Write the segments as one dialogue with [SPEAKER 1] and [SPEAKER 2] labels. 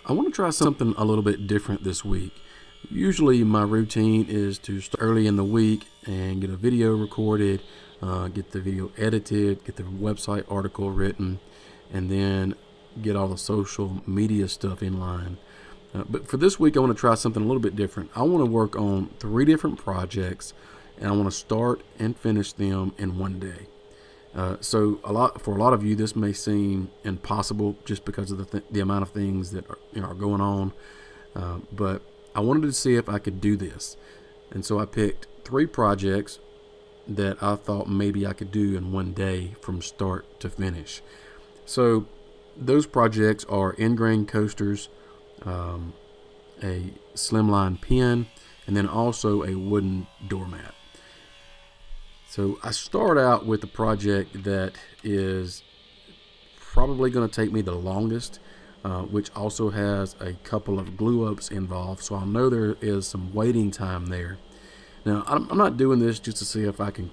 [SPEAKER 1] I want to try something a little bit different this week. Usually, my routine is to start early in the week and get a video recorded, get the video edited, get the website article written, and then get all the social media stuff in line. But for this week, I want to try something a little bit different. I want to work on 3 different projects, and I want to start and finish them in one day. So for a lot of you, this may seem impossible just because of the amount of things that are going on. But I wanted to see if I could do this, and so I picked 3 projects that I thought maybe I could do in one day from start to finish. So those projects are ingrain coasters, a slimline pen, and then also a wooden doormat. So I start out with a project that is probably going to take me the longest, which also has a couple of glue ups involved. So I know there is some waiting time there. Now, I'm not doing this just to see if I can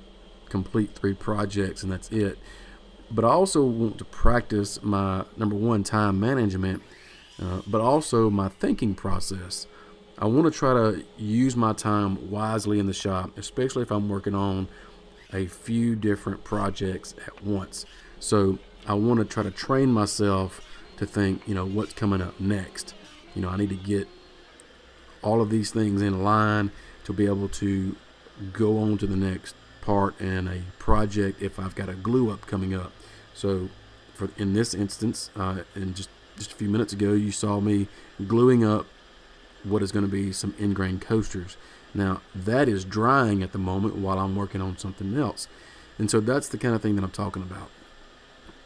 [SPEAKER 1] complete 3 projects and that's it. But I also want to practice my, number one, time management, but also my thinking process. I want to try to use my time wisely in the shop, especially if I'm working on a few different projects at once. So I want to try to train myself to think, what's coming up next. I need to get all of these things in line to be able to go on to the next part in a project if I've got a glue up coming up. So in this instance, and just a few minutes ago, you saw me gluing up what is going to be some ingrain coasters. Now, that is drying at the moment while I'm working on something else. And so that's the kind of thing that I'm talking about.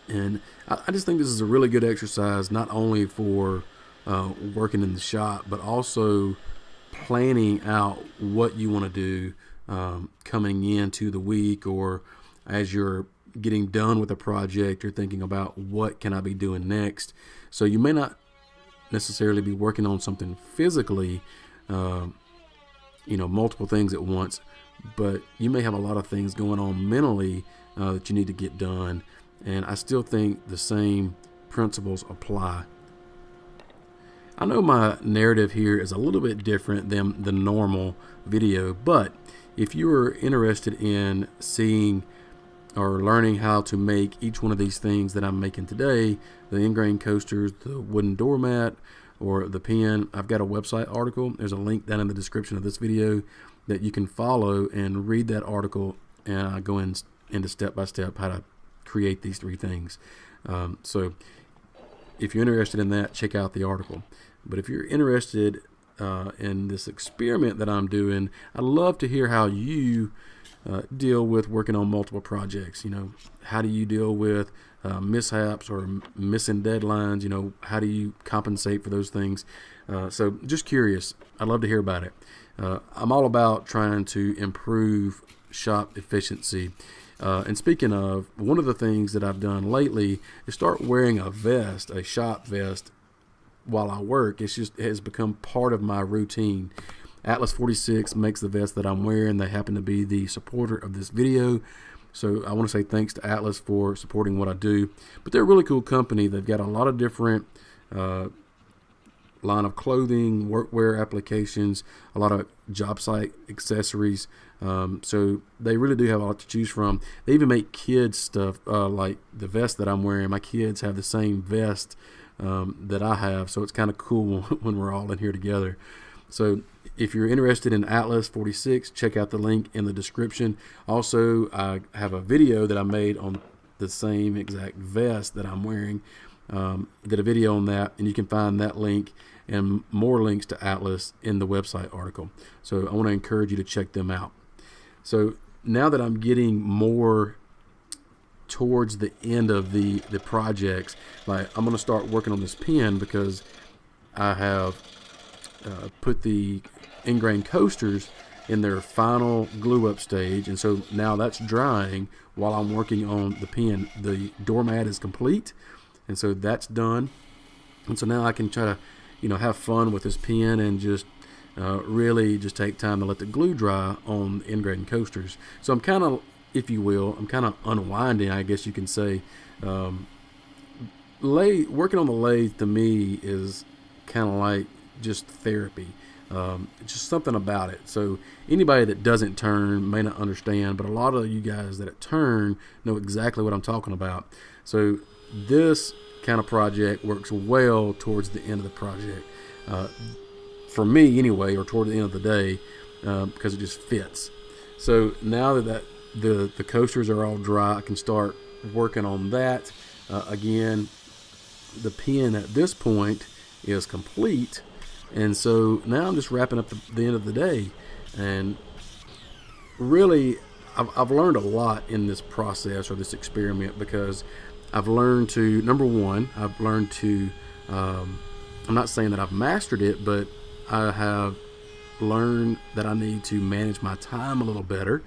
[SPEAKER 1] And I just think this is a really good exercise, not only for working in the shop, but also planning out what you want to do coming into the week, or as you're getting done with a project, you're thinking about what can I be doing next. So you may not necessarily be working on something physically, multiple things at once, but you may have a lot of things going on mentally that you need to get done. And I still think the same principles apply. I know my narrative here is a little bit different than the normal video, but if you are interested in seeing or learning how to make each one of these things that I'm making today, the ingrain coasters, the wooden doormat, or the pen, I've got a website article. There's a link down in the description of this video that you can follow and read that article, and I go into step by step how to create these 3 things. So if you're interested in that, check out the article. But if you're interested in this experiment that I'm doing, I'd love to hear how you deal with working on multiple projects. How do you deal with mishaps or missing deadlines? How do you compensate for those things? So just curious. I'd love to hear about it. I'm all about trying to improve shop efficiency. And speaking of, one of the things that I've done lately is start wearing a vest, a shop vest, while I work. It has become part of my routine. Atlas 46 makes the vest that I'm wearing. They happen to be the supporter of this video. So I want to say thanks to Atlas for supporting what I do. But they're a really cool company. They've got a lot of different line of clothing, workwear applications, a lot of job site accessories. So they really do have a lot to choose from. They even make kids stuff, like the vest that I'm wearing. My kids have the same vest that I have. So it's kind of cool when we're all in here together. So if you're interested in Atlas 46, check out the link in the description. Also, I have a video that I made on the same exact vest that I'm wearing. Did a video on that, and you can find that link and more links to Atlas in the website article. So I want to encourage you to check them out. So now that I'm getting more towards the end of the projects, like I'm going to start working on this pen because I have put the ingrain coasters in their final glue up stage, and so now that's drying while I'm working on the pen. The doormat is complete, and so that's done, and so now I can try to have fun with this pen and just really just take time to let the glue dry on the ingrain coasters. So I'm kind of, if you will, unwinding, I guess you can say. Working on the lathe to me is kind of like just therapy. Just something about it. So anybody that doesn't turn may not understand, but a lot of you guys that turn know exactly what I'm talking about. So this kind of project works well towards the end of the project. For me anyway, or toward the end of the day, because it just fits. So now that the coasters are all dry, I can start working on that. Again, the pen at this point is complete, and so now I'm just wrapping up the end of the day. And really, I've learned a lot in this process or this experiment, because I've learned to, number one, I've learned to, I'm not saying that I've mastered it, but I have learned that I need to manage my time a little better.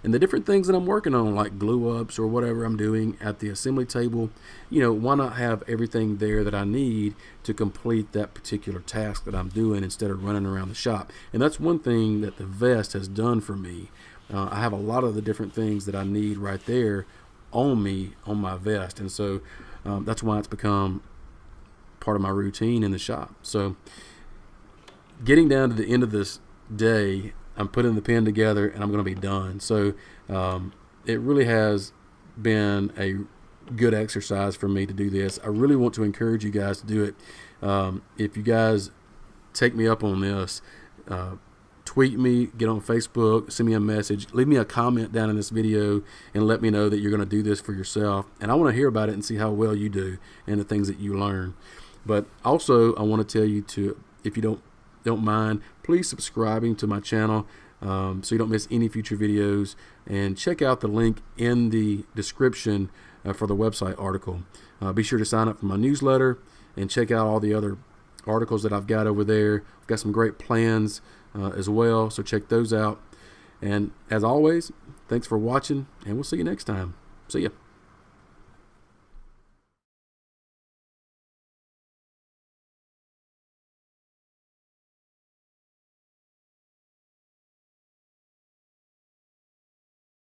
[SPEAKER 1] And the different things that I'm working on, like glue ups or whatever I'm doing at the assembly table, why not have everything there that I need to complete that particular task that I'm doing, instead of running around the shop. And that's one thing that the vest has done for me. I have a lot of the different things that I need right there on me, on my vest. And so that's why it's become part of my routine in the shop. So getting down to the end of this day, I'm putting the pen together and I'm going to be done. So it really has been a good exercise for me to do this. I really want to encourage you guys to do it. If you guys take me up on this, tweet me, get on Facebook, send me a message, leave me a comment down in this video, and let me know that you're going to do this for yourself. And I want to hear about it and see how well you do and the things that you learn. But also, I want to tell you to, if you don't mind, please subscribing to my channel, so you don't miss any future videos, and check out the link in the description for the website article. Be sure to sign up for my newsletter and check out all the other articles that I've got over there. I've got some great plans as well, so check those out. And as always, thanks for watching, and we'll see you next time. See ya.